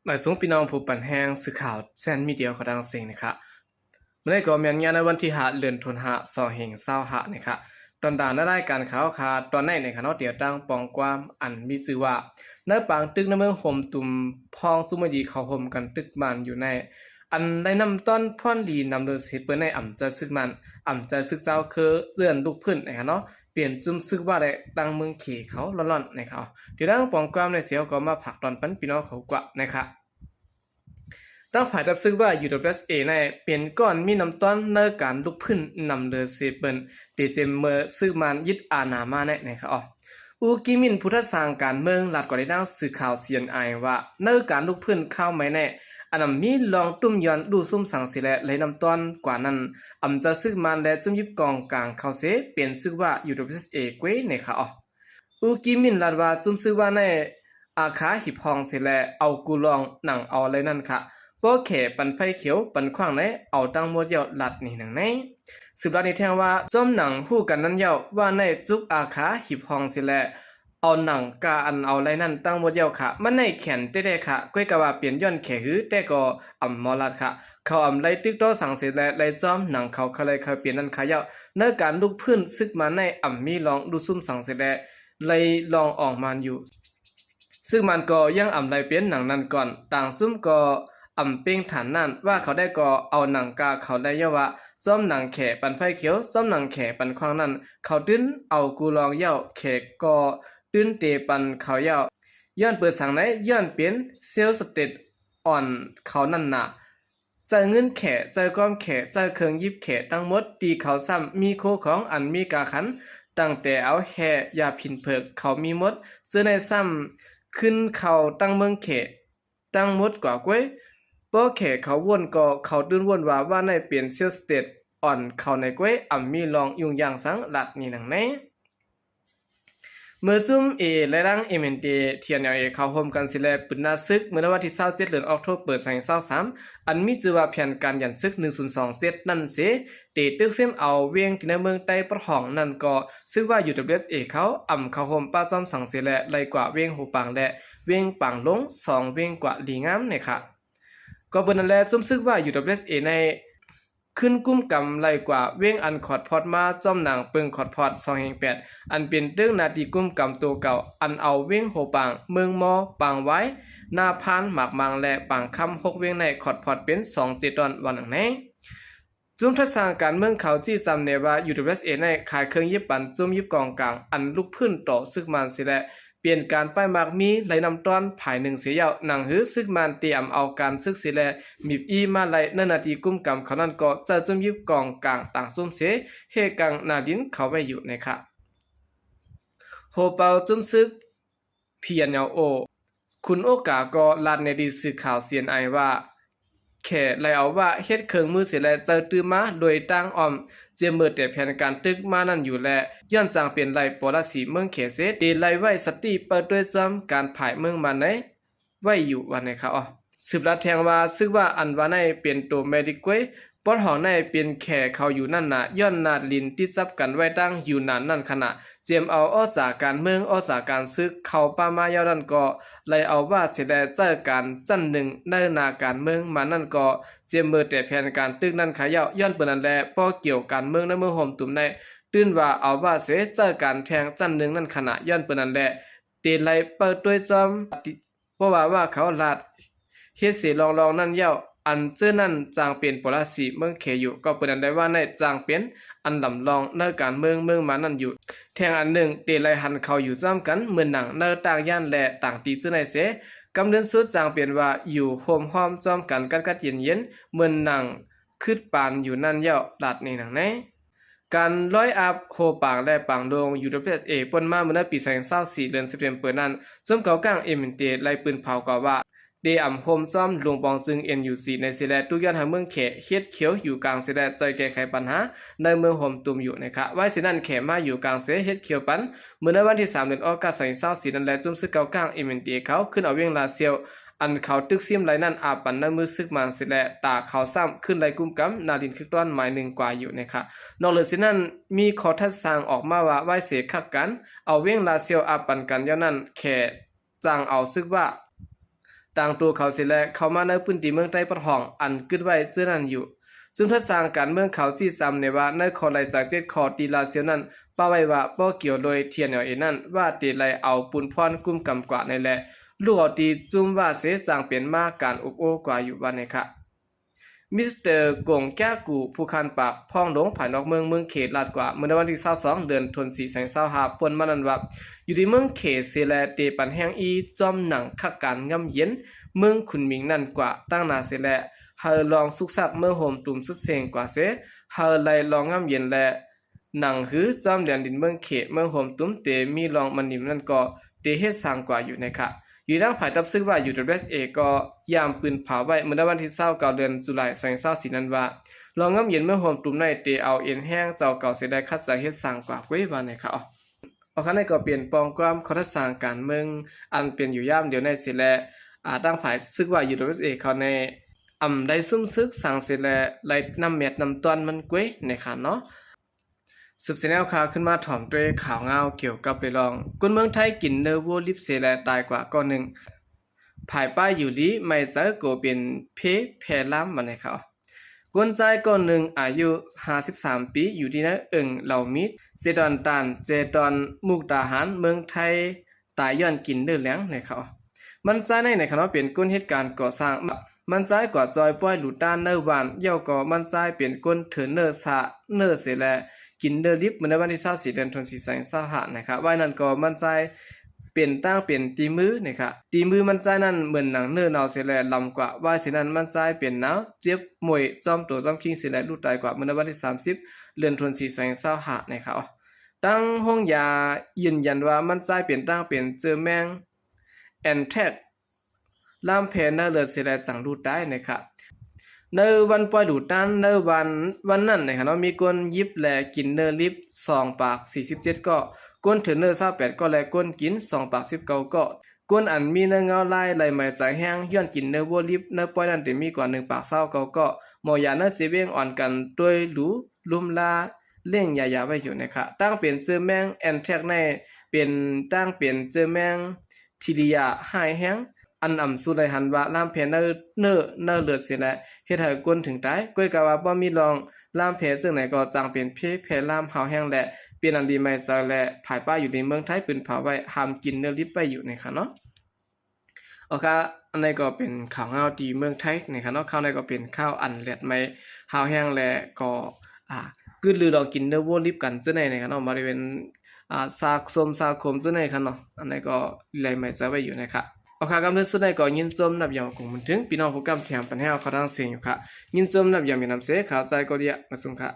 หมายสูงพี่น้องผู้ปั่นแห้งสื่อข่าวแซนมีเดียเขาดังเสียงนะครับเมื่อได้ก่อเมียนงานในวันที่5เดือนธันวาคม2565นะครับตอนด่านได้การข่าวคาตอนในคณะเดียวตั้งปองความอันมีชื่อว่าเนื้อปางตึกในเมืองห่มตุ่มพองจุมดีเขาห่มกันตึกมันอยู่ในอันได้นำต้นพ่อนดีนำโดยเสเปิ้นในอ่ำใจซึกมันอ่ำใจซึกเจ้าคือเลื่อนลูกพื้นนะครับเนาะเปลี่ยนจุ่มซึกว่าได้ตั้งเมืองเขเขาล่อนๆนะครับเดี๋ยวตั้งปองความในเสียวก็มาผักตอนปันพี่น้องเขากว่านะครับตั้งผ่ายรับซึ่งว่า UWSA ในเป็นก้อนมีน้ำต้นในการลุกพื้นนำเดือเซเปิลเดเซมเมอร์ซื้อมันยึดอาณามาในนะครับอูกิมินพุทธสางการเมืองหลัดกว่าได้ดังสื่อข่าว CNI ว่าในการลุกพื้นเข้าไม่แน่อันนั้นมีลองตุ้มย้อนดูซุ่มสังเสและเลยนำต้นกว่านั้นอำจะซื้อมันและจุ่มยิบกองกลางเข้าเสเปลี่ยนซื้อว่า UWSA กวยในค่ะอูกิมินหลัดว่าจุ่มซื้อว่าในอาคาหิบหองเสและเอากูลองหนังเอาเลยนั่นค่ะก็แข่ปันไฟเขียวปันขว้างในเอาตั้งหมดเยาหลัดนี่หนังในสืบรัดนี้แทงว่าจอมหนังฮู้กันนั้นเยาว่าในจุกอาคาหิบหองสิแลเอาหนังกาอันเอาไรนั่นตั้งหมดเยาค่ะมันในแขนเต้ๆค่ะก้อยกะว่าเปลี่ยนย้อนแขหือแต่ก็อำมอลัดค่ะเขาอำไรตึกโตสังสิแลไรจอมหนังเขาเลยเขาเปลี่ยนนั่นค่ะเยาในการลุกพื้นซึกมาในอำมีลองดูซุ่มสังสิแลเลยลองออกมาอยู่ซึ่งมันก็ยังอำไรเปลี่ยนหนังนั้นก่อนต่างซุ่มก็อำเป้งฐานนั่นว่าเขาได้ก่อเอาหนังกาเขาได้เยาว่าซ้อมหนังแขปันไฟเขียวซ้อมหนังแขปันควางนั่นเขาตื้นเอากูลองเย้าแขก่อตื้นเตปันเขาเย้าย้อนเปิดสังไหนย้อนเป็นเซลสเตตอ่อนเขานั่นน่ะใจเงินแขใจก้อมแขใจเครื่องยิบแขทั้งหมดตีเขาซ้ำมีโคของอันมีกาขันตั้งแต่เอาแห่ยาผินเพิกเขามีมดซื้อในซ้ำขึ้นเขาตั้งเมืองแขตั้งมดกว่าก้วยป้อแขเขาว่นก็เขาตื้นว่นว่าในเปลี่ยนเซลสเตตอ่อนเขาในก้วยอ่ำมีลองยุ่งยางสังหลัดนี่หนังแน่เมื่อซุ่มและรังMNDเทียนเอาเขาโฮมกันสิแลปืนนาซึกเมื่อวันที่27เดือนออกโทเปิด2023อันมีชื่อว่าแผนการยันซึก102เซตนั่นเสเตตึกเซมเอาเวียงที่ในเมืองใต้ประหองนั่นก็ซึ่งว่า UWSA เขาเขาโฮมป้าซ่อมสังเสและไล่กว่าเวียงหูปางและเวียงปางลง2เวียงกว่าดีงามเนี่ยค่ะก็เปิ้นนั่นแหละซุ่มซึกว่า UWSA ในขึ้นกุ้มกำไรกว่าเว้งอันขอดพอดมาจอมหนังเปิงขอดพอด2/8อันเป็นเรื่องนาทีกุ้มกำตัวเก่าอันเอาเว้งโหปางเมืองมอปางไว้หน้าพานหมากมังและปางคำ6เว้งในขอดพอดเป็น2 7 ตอนวันหนังแน่จุ่มทัศน์การเมืองเขาจี้จำเนว่า UWSA ในขายเครื่องยิบปันจุ่มยิบกองกลางอันลุกพื้นต่อซึกมันสิและเปลี่ยนการป้ายมากมีไหลนำต้อนภายหนึ่งเสียยาวหนังหื้อซึกมันเตรียมเอาการซึกเสียแลมีอีมาไหลในนาทีกุ้มกำเขานั้นก็จะจุ่มยิบกองกลางต่างซุ่มเสเฮกังนาดินเขาไว้อยู่นะครับโฮเปาจุ่มซึกเพียนเยาโอคุณโอกาก็ลาดในดีสื่อข่าว CNI ว่าแค่ไล่เอาว่าเฮ็ดเครื่องมือเสียและเจอตื้อมาโดยตั้งออมเจียมเมื่อแต่แผนการตึกมานั่นอยู่และย้อนจางเปลี่ยนไล่ปอลสีเมืองเขเสตีไล่ไว้สติเปิดด้วยจำการผ่ายเมืองมาในไว้อยู่วันไหนครับสืบรัดแทงว่าซึ่งว่าอันว่าในเปลี่ยนตัวเมดิกเวยปอดหองในเปลี่ยนแข่เขาอยู่นั่นน่ะย้อนนาดลินติดซับกันไว้ตั้งอยู่นานนั่นขณะเจียมเอาอ้อจากการเมืองอ้อจากการซึกเข้าป้ามายาวนั่นก็ไล่เอาว่าเสียแต่เจอการจันหนึ่งในนาการเมืองมานั่นก็เจียมเมื่อแต่แผนการตึกนั่นขายย้อนเปิดนั่นแลป้อเกี่ยวการเมืองในเมืองห่มตุ่มในตื่นว่าเอาว่าเสียเจอการแทงจันหนึ่งนั่นขณะย้อนเปิดนั่นแลเตไล่เปิดด้วยซ้ำเพราะว่าเขาลาดเฮ็ดสิลองนั่นเย้าอันเจอนั่นจางเป็นปรสีเมืองเขอยู่ก็เปิดอันได้ว่าในจางเป็นอันลำลองในการเมืองมานั่นอยู่แทงอันหนึ่งเตไลหันเขาอยู่ซ้ำกันเหมือนหนังในต่างย่านและต่างตีซื้อในเสกำเนิดสุดจางเปลี่ยนว่าอยู่โฮมห้อมจอมกันกัดเย็นเหมือนหนังคืดปานอยู่นั่นเย้าลาดในหนังแน่การร้อยอัพโคปางและปางลง UWSA ปนมาเมื่อปี2024เดือนสิบเดือนนั้นซึ่งเขากลางMNDไล่ปืนเผาก็ว่าเดอำโฮมซ้อมลงปองจึง NUC ในสิแลตุกย้อนทางเมืองเขเฮ็ดเขียวอยู่กลางสิแลใจแก้ไขปัญหาในเมืองโฮมตุมอยู่นะครับไว้สินั้นแขมาอยู่กลางเสเฮ็ดเขียวปันเมื่อในวันที่3เดือนออกาศ2024นั่นแหละจุ่มซึกเก่ากลางMNDเขาขึ้นเอาเวียงลาเซียวอันเขาตึกซิมไหลนั่นอาปันในมือซึกมันสิแลตาเขาซ้ำขึ้นไหลกุมกำนาดินคึกต้อนหมายหนึ่งกว่าอยู่นะครับนอกเหนือสินั้นมีขอทัดสร้างออกมาว่าไว้เสคักกันเอาเวียงลาเซียวอาปันกันย้อนนั้นแขจางเอาซึกว่า ต่างตัวเขาเสียและเข้ามาในพื้นที่เมืองใต้ปะห้องอันกึดไว้เสื้อนั้นอยู่ซึ่งทัศสร้างการเมืองเขาที่ซ้ำในว่าในขอไหลจาก7ข้อตีลาเสียวนั้นป้าไว้ว่าบ่เกี่ยวโดยเทียนเอาเองนั้นว่าตีไหลเอาปุนพรกุมกำกว่าในแลลูกเอาตีจุ่มว่าเสจางเป็นมาการอุบโอกว่าอยู่ว่าในค่ะมิสเตอร์กงแก้กูผู้คันปากพ้องหลงภายนอกเมืองเขตลาดกว่าเมื่อวันที่22เดือนธันวาคม2525ปนมานั้นว่าอยู่ที่เมืองเขตเซแลเตปันแห่งอีจอมหนังคักการงำเย็นเมืองขุนหมิงนั่นกว่าตั้งนาเซแลเฮาลองสุกซักเมืองโฮมตุ่มสุดเสงกว่าเสเฮาไลลองงำเย็นและหนังหือจอมแดนดินเมืองเขตเมืองโฮมตุ่มเตมีลองมันนิมนั่นก็เตเฮ็ดสร้างกว่าอยู่ในค่ะอยู่ด้านฝ่ายตับซึ่งว่า UWSA ก็ยามปืนเผาไว้เมื่อวันที่29เดือนตุลาคม2024นั้นว่าลองงำเย็นเมื่อโฮมตุ่มในเตเอาเอ็นแห้งเจ้าเก่าเสียได้คัดใจเฮ็ดสร้างกว่าไว้ว่าในค่ะเอาคันในก็เปลี่ยนปองความข้อทัศน์การเมืองอันเป็นอยู่ย่ามเดียวในสิและตั้งฝ่ายซึ่งว่า UWSA เขาในได้ซุ่มซึกสั่งเสร็จแล้วไล่นำเม็ดนำตอนมันกวยในค่ะเนาะสืบเสนวข่าวขึ้นมาถ่อมด้วยข่าวเงาเกี่ยวกับไปลองคนเมืองไทยกินเนอร์วัวลิฟเซแลตายกว่าก้อนหนึ่งภายป้ายอยู่ลีไม่เจอโกเป็นเพแพร่ล้ำมาในเขาคนใจก้อนหนึ่งอายุ53ปีอยู่ที่นั่นเหล่ามิดเจดอนตานเจดอนมุกดาหารเมืองไทยตายย้อนกินเนื้อแหลงในเขามันใจในคณะเป็นก้นเหตุการณ์ก่อสร้างมันใจกว่าจอยป้อยหลุดด้านเนอร์วันเย่าก็มันใจเป็นก้นเถือเนอร์ซาเนอร์เสแลกินเดอร์ลิฟเมื่อวันที่24เดือนธันวาคม2525นะครับว่านั้นก็มันใจเป็นตั้งเป็นตีมือนะครับตีมือมันใจนั้นเหมือนหนังเนื้อเนาเสแลลำกว่าว่าสินั้นมันใจเป็นหนาวเจ็บมวยจอมตัวจอมคิงเสแลลูกตายกว่าเมื่อวันที่30เดือนธันวาคม2525นะครับตั้งห้องยายืนยันว่ามันใจเป็นตั้งเป็นเจอแมงแอนแทกลามเพนเลือดเสแลจังลูกได้นะครับในวันปล่อยดูด้านในวันนั้นนะครับเนาะมีคนยิบแลกินเนอร์ลิฟ2ปาก47ก็ก้นถือเนอร์28ก็แลก้นกิน2ปาก19ก็ก้นอันมีเนื้อเงาลายไหลมาจากแห้งย้อนกินเนอร์วัวลิฟเนอร์ปล่อยนั้นจะมีกว่า1ปาก29ก็หมอยาเนอร์เสเวงอ่อนกันด้วยหรูลุมลาเล่งยาไว้อยู่นะครับตั้งเป็นเจอแมงแอนแทกในเป็นตั้งเป็นเจอแมงทิลิยาหายแห้งอันสุดเลยหันว่าลามเพเนอร์เลือดเสียแล้วเฮ็ดให้คนถึงตายก้อยกะว่าบ่มีรองลามเพซึ่งไหนก็จังเป็นเพลามหาวแห้งและเป็นอันดีไม่ซะและภายป้าอยู่ในเมืองไทยปืนเผาไว้ห้ามกินเนื้อลิบไปอยู่ในค่ะเนาะโอเคอันนี้ก็เป็นข่าวเงาดีเมืองไทยนะครับเนาะข่าวนี้ก็เป็นข่าวอันเลียดไม่หาวแห้งและก็กึดลือดอกกินเนื้อวัวลิบกันจังได๋นะครับเนาะบริเวณซาคมจังได๋ค่ะเนาะอันนี้ก็ไหลไม่ซะไว้อยู่นะครับโอเคครับเพื่อนสุดในก็ยินส้มนับยาวคงมันถึงพี่น้องผู้กำแถมปัญหาเขาทางเสียงอยู่ค่ะยินส้มนับยาวมีน้ำเสียข่าวใจก็ดีมาส่งค่ะ